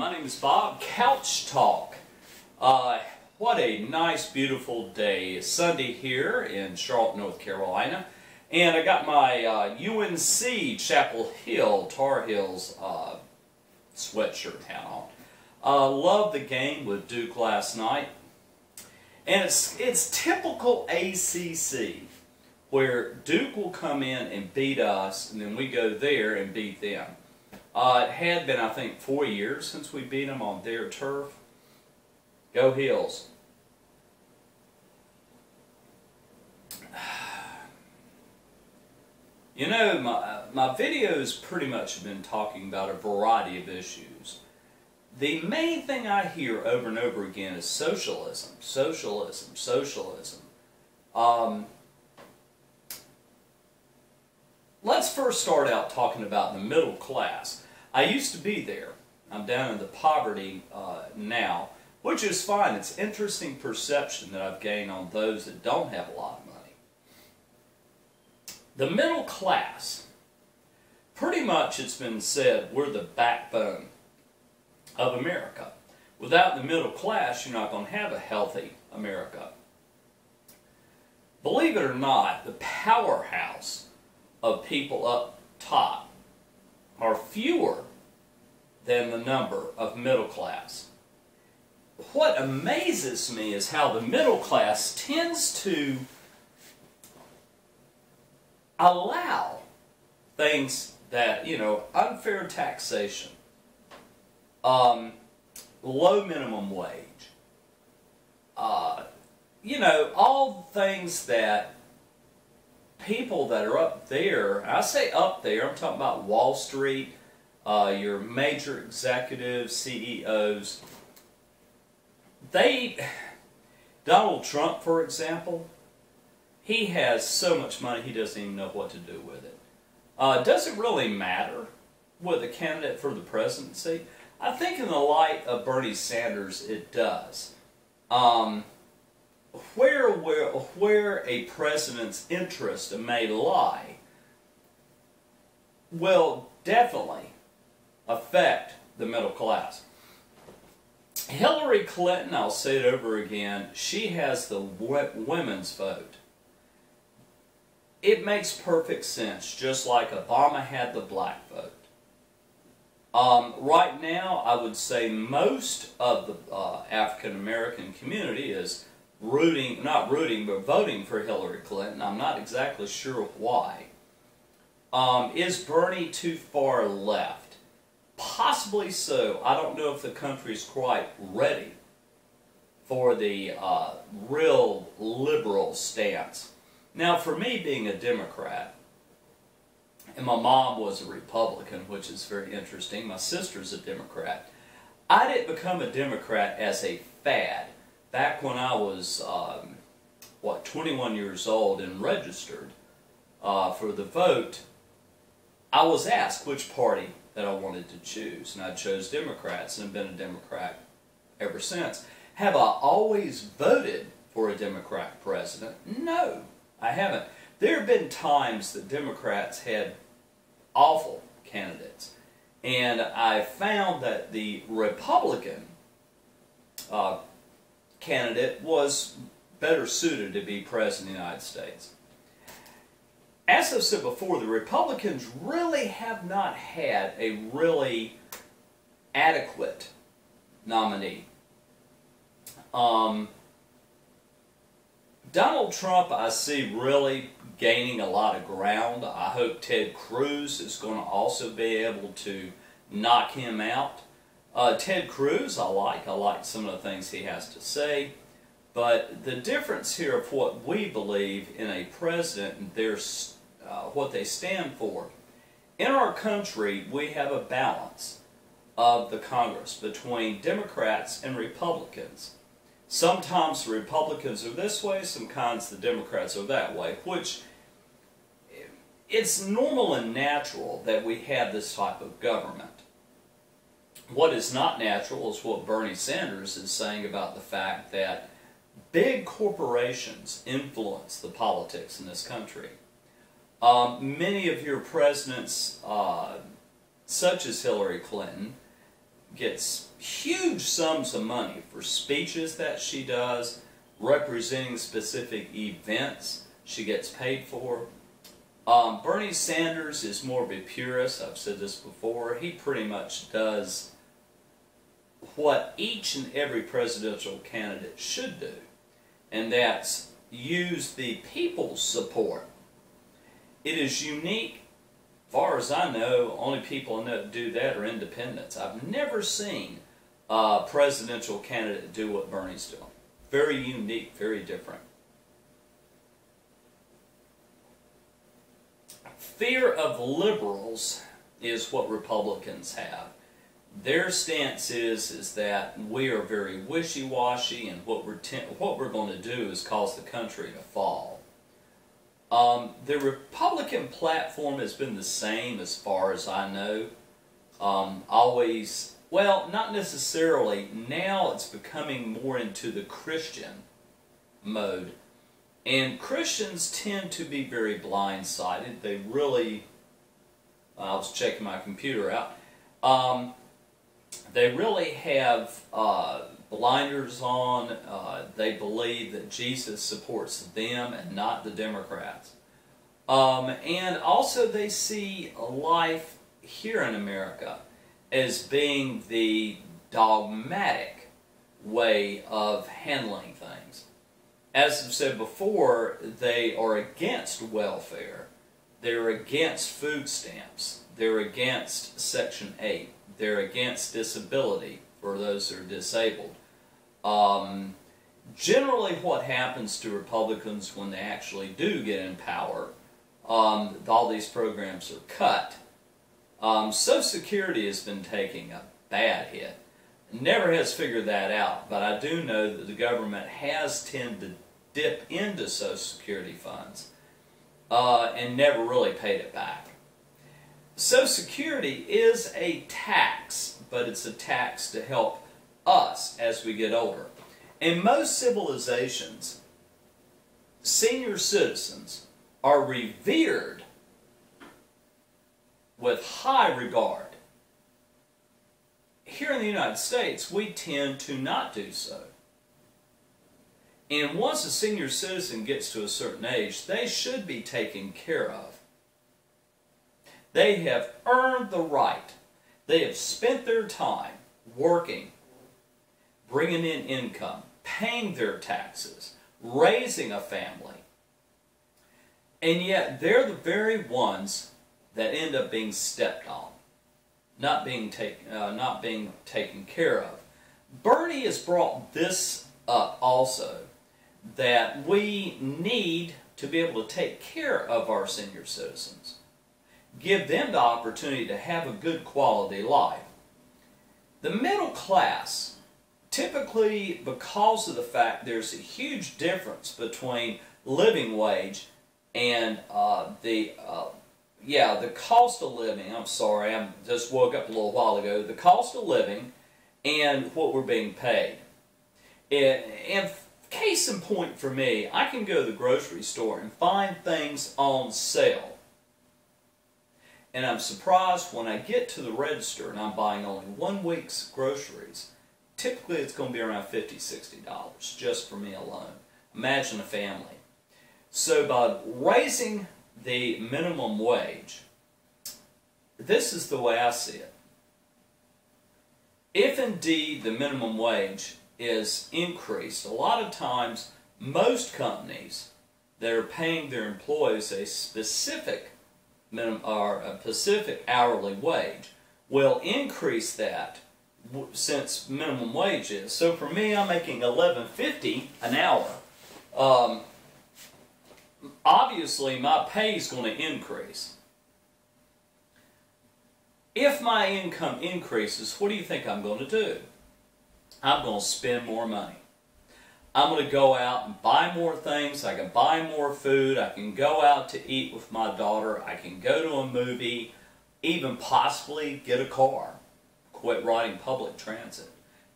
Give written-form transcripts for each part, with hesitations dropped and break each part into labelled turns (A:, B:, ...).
A: my name is Bob. Couch Talk. What a nice, beautiful day. It's Sunday here in Charlotte, North Carolina. And I got my UNC Chapel Hill, Tar Heels sweatshirt hat on. Loved the game with Duke last night. And it's typical ACC, where Duke will come in and beat us, and then we go there and beat them. It had been, I think, 4 years since we beat them on their turf. Go Heels. You know, my videos pretty much have been talking about a variety of issues. The main thing I hear over and over again is socialism, socialism, socialism. Let's first start out talking about the middle class. I used to be there. I'm down in the poverty now, which is fine. It's interesting perception that I've gained on those that don't have a lot of money. The middle class, pretty much it's been said, we're the backbone of America. Without the middle class, you're not going to have a healthy America. Believe it or not, the powerhouse of people up top are fewer than the number of middle class. What amazes me is how the middle class tends to allow things that, you know, unfair taxation, low minimum wage, you know, all things that people that are up there, I say up there, I'm talking about Wall Street, your major executives, CEOs, Donald Trump, for example, he has so much money he doesn't even know what to do with it. Does it really matter with a candidate for the presidency? I think in the light of Bernie Sanders, it does. Where a president's interest may lie will definitely affect the middle class. Hillary Clinton, I'll say it over again, she has the women's vote. It makes perfect sense, just like Obama had the black vote. Right now, I would say most of the African American community is not rooting, but voting for Hillary Clinton. I'm not exactly sure why. Is Bernie too far left? Possibly so. I don't know if the country's quite ready for the real liberal stance. Now, for me being a Democrat, and my mom was a Republican, which is very interesting. My sister's a Democrat. I didn't become a Democrat as a fad. Back when I was, 21 years old and registered for the vote, I was asked which party that I wanted to choose, and I chose Democrats and have been a Democrat ever since. Have I always voted for a Democrat president? No, I haven't. There have been times that Democrats had awful candidates, and I found that the Republican candidate was better suited to be president of the United States. As I've said before, the Republicans really have not had a really adequate nominee. Donald Trump, I see really gaining a lot of ground. I hope Ted Cruz is going to also be able to knock him out. Ted Cruz, I like some of the things he has to say, but the difference here of what we believe in a president and what they stand for. In our country, we have a balance of the Congress between Democrats and Republicans. Sometimes the Republicans are this way, sometimes the Democrats are that way, which it's normal and natural that we have this type of government. What is not natural is what Bernie Sanders is saying about the fact that big corporations influence the politics in this country. Many of your presidents, such as Hillary Clinton, gets huge sums of money for speeches that she does, representing specific events she gets paid for. Bernie Sanders is more of a purist. I've said this before. He pretty much does what each and every presidential candidate should do, and that's use the people's support. It is unique. As far as I know, only people that do that are independents. I've never seen a presidential candidate do what Bernie's doing. Very unique, very different. Fear of liberals is what Republicans have. Their stance is that we are very wishy-washy, and what we're going to do is cause the country to fall. The Republican platform has been the same as far as I know. Always, well, not necessarily. Now it's becoming more into the Christian mode. And Christians tend to be very blindsided. They really, I was checking my computer out, they really have blinders on. They believe that Jesus supports them and not the Democrats. And also they see life here in America as being the dogmatic way of handling things. As I've said before, they are against welfare. They're against food stamps. They're against Section 8. They're against disability for those who are disabled. Generally what happens to Republicans when they actually do get in power, all these programs are cut. Social Security has been taking a bad hit. Never has figured that out, but I do know that the government has tended to dip into Social Security funds and never really paid it back. Social Security is a tax, but it's a tax to help us as we get older. In most civilizations, senior citizens are revered with high regard. Here in the United States, we tend to not do so. And once a senior citizen gets to a certain age, they should be taken care of. They have earned the right. They have spent their time working, bringing in income, paying their taxes, raising a family. And yet they're the very ones that end up being stepped on, not being taken care of. Bernie has brought this up also, that we need to be able to take care of our senior citizens. Give them the opportunity to have a good quality life. The middle class, typically because of the fact there's a huge difference between living wage and the cost of living. I'm sorry, I just woke up a little while ago. The cost of living and what we're being paid. And case in point for me, I can go to the grocery store and find things on sale. And I'm surprised when I get to the register and I'm buying only 1 week's groceries. Typically it's going to be around $50, $60 just for me alone. Imagine a family. So by raising the minimum wage, this is the way I see it. If indeed the minimum wage is increased, a lot of times most companies that are paying their employees a specific minimum or a specific hourly wage will increase that since minimum wage is. So for me, I'm making $11.50 an hour. Obviously, my pay is going to increase. If my income increases, what do you think I'm going to do? I'm going to spend more money. I'm going to go out and buy more things. I can buy more food. I can go out to eat with my daughter. I can go to a movie, even possibly get a car. Quit riding public transit.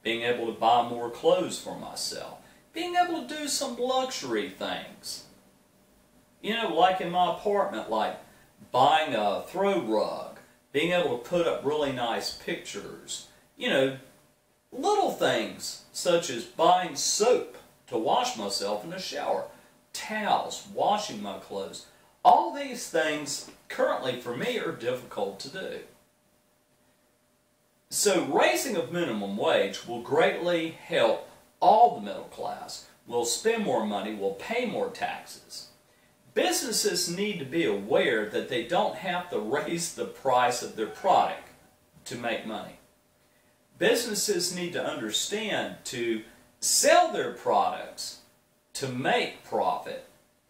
A: Being able to buy more clothes for myself. Being able to do some luxury things. You know, like in my apartment, like buying a throw rug. Being able to put up really nice pictures You know, little things such as buying soap to wash myself in the shower, towels, washing my clothes. All these things currently for me are difficult to do. So raising of minimum wage will greatly help all the middle class. We'll spend more money, we'll pay more taxes. Businesses need to be aware that they don't have to raise the price of their product to make money. Businesses need to understand to sell their products to make profit.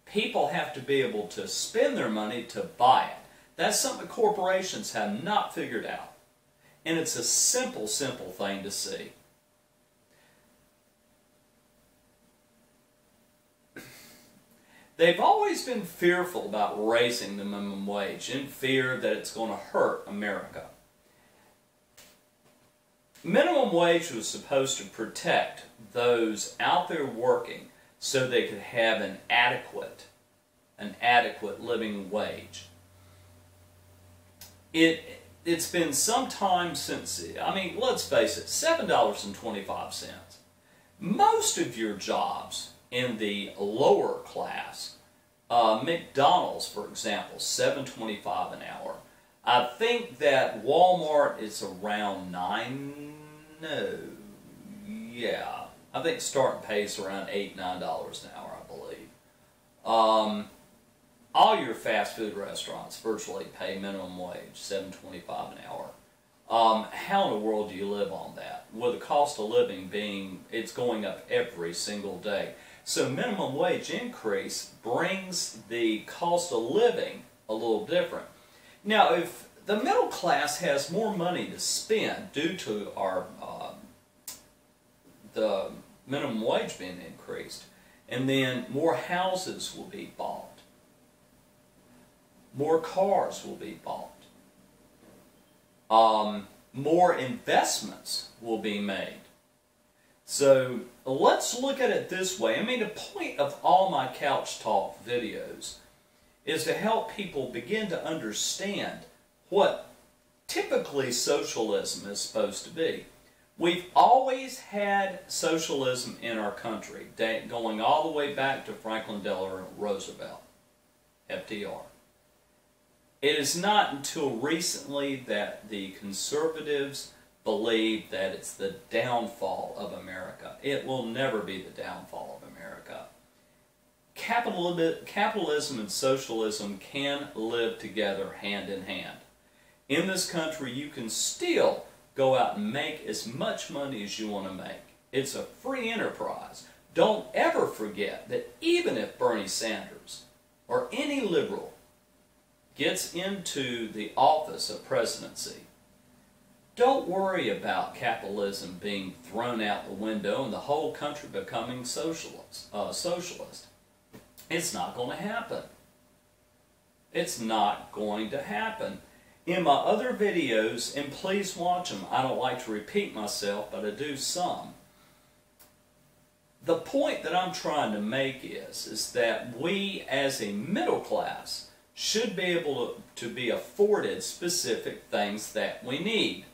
A: People have to be able to spend their money to buy it. That's something corporations have not figured out. And it's a simple, simple thing to see. They've always been fearful about raising the minimum wage in fear that it's going to hurt America. Minimum wage was supposed to protect those out there working so they could have an adequate living wage. It's been some time since, I mean, let's face it, $7.25. Most of your jobs in the lower class, McDonald's, for example, $7.25 an hour. I think that Walmart is around I think starting pay is around $8, $9 an hour, I believe. All your fast food restaurants virtually pay minimum wage, $7.25 an hour. How in the world do you live on that? With the cost of living it's going up every single day. So minimum wage increase brings the cost of living a little different. Now, if the middle class has more money to spend due to the minimum wage being increased, and then more houses will be bought, more cars will be bought, more investments will be made. So let's look at it this way. I mean, the point of all my Couch Talk videos is to help people begin to understand what typically socialism is supposed to be. We've always had socialism in our country, going all the way back to Franklin Delano Roosevelt, FDR. It is not until recently that the conservatives believe that it's the downfall of America. It will never be the downfall of America. Capitalism and socialism can live together hand in hand. In this country, you can still go out and make as much money as you want to make. It's a free enterprise. Don't ever forget that even if Bernie Sanders or any liberal gets into the office of presidency, don't worry about capitalism being thrown out the window and the whole country becoming socialist. It's not going to happen. It's not going to happen. In my other videos, and please watch them, I don't like to repeat myself, but I do some. The point that I'm trying to make is that we as a middle class should be able to be afforded specific things that we need.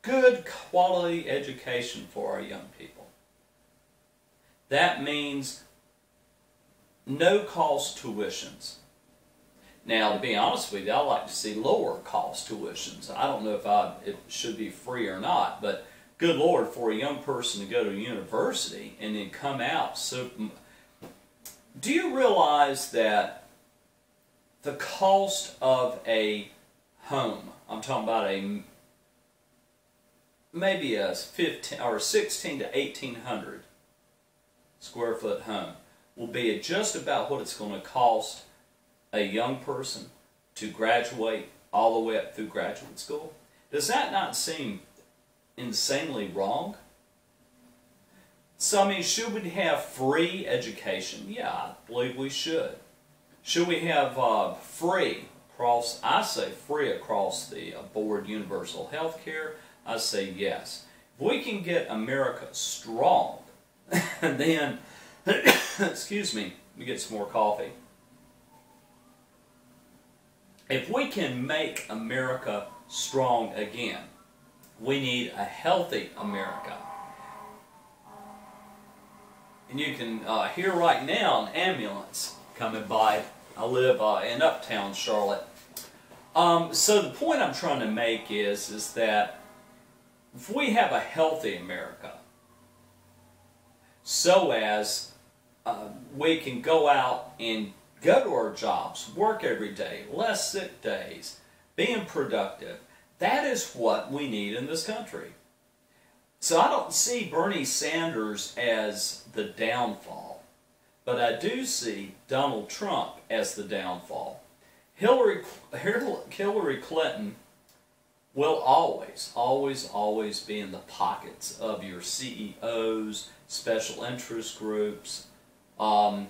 A: Good quality education for our young people. That means no cost tuitions. Now, to be honest with you, I like to see lower cost tuitions. I don't know if it should be free or not, but good Lord, for a young person to go to university and then come out. So, do you realize that the cost of a home, I'm talking about maybe a 15 or 16 to 1800 square foot home, will be at just about what it's going to cost a young person to graduate all the way up through graduate school? Does that not seem insanely wrong? So, I mean, should we have free education? Yeah, I believe we should. Should we have free across the board universal health care? I say yes. If we can get America strong, then, excuse me, let me get some more coffee. If we can make America strong again, We need a healthy America. And you can hear right now an ambulance coming by. I live in uptown Charlotte. So the point I'm trying to make is that if we have a healthy America, so as we can go out and go to our jobs, work every day, less sick days, being productive, that is what we need in this country. So I don't see Bernie Sanders as the downfall, but I do see Donald Trump as the downfall. Hillary Clinton will always be in the pockets of your CEOs, special interest groups. And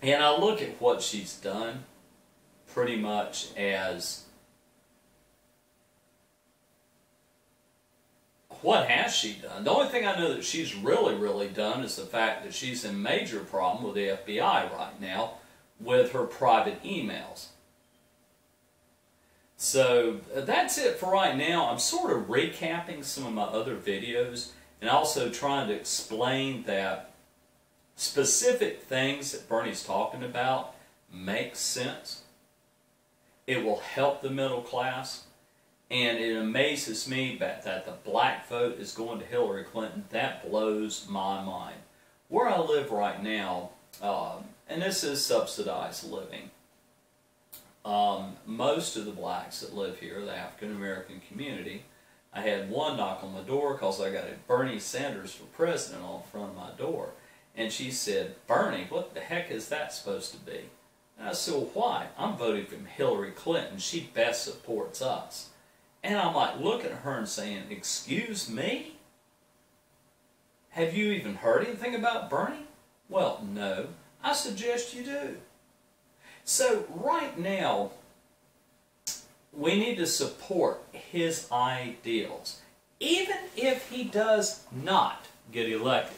A: I look at what she's done pretty much as, what has she done? The only thing I know that she's really done is the fact that she's in major problem with the FBI right now with her private emails. So that's it for right now. I'm sort of recapping some of my other videos and also trying to explain that specific things that Bernie's talking about make sense. It will help the middle class. And it amazes me that the black vote is going to Hillary Clinton. That blows my mind. Where I live right now, and this is subsidized living, most of the blacks that live here, the African American community, I had one knock on my door because I got a Bernie Sanders for president on the front of my door. And she said, "Bernie, what the heck is that supposed to be?" And I said, "Well, why? I'm voting for Hillary Clinton. She best supports us." And I'm like looking at her and saying, "Excuse me? Have you even heard anything about Bernie?" "Well, no. I suggest you do." So right now, we need to support his ideals, even if he does not get elected.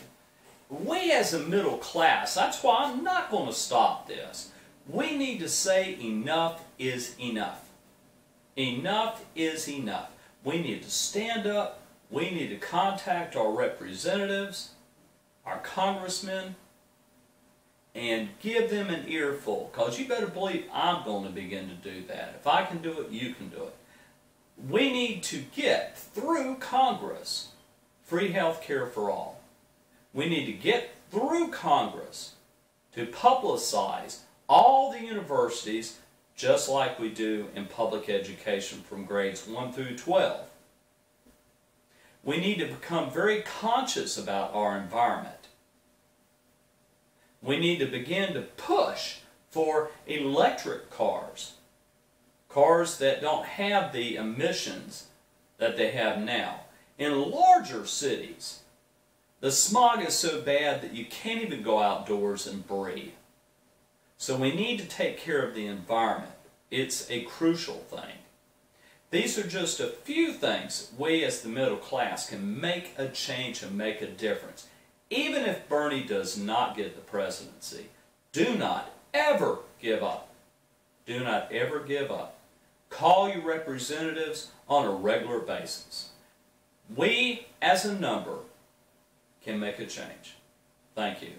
A: We as a middle class, that's why I'm not going to stop this. We need to say enough is enough. Enough is enough. We need to stand up. We need to contact our representatives, our congressmen, and give them an earful. Because you better believe I'm going to begin to do that. If I can do it, you can do it. We need to get through Congress free health care for all. We need to get through Congress to publicize all the universities just like we do in public education from grades 1 through 12. We need to become very conscious about our environment. We need to begin to push for electric cars. Cars that don't have the emissions that they have now. In larger cities, the smog is so bad that you can't even go outdoors and breathe. So we need to take care of the environment. It's a crucial thing. These are just a few things we as the middle class can make a change and make a difference. Even if Bernie does not get the presidency, do not ever give up. Do not ever give up. Call your representatives on a regular basis. We, as a number, can make a change. Thank you.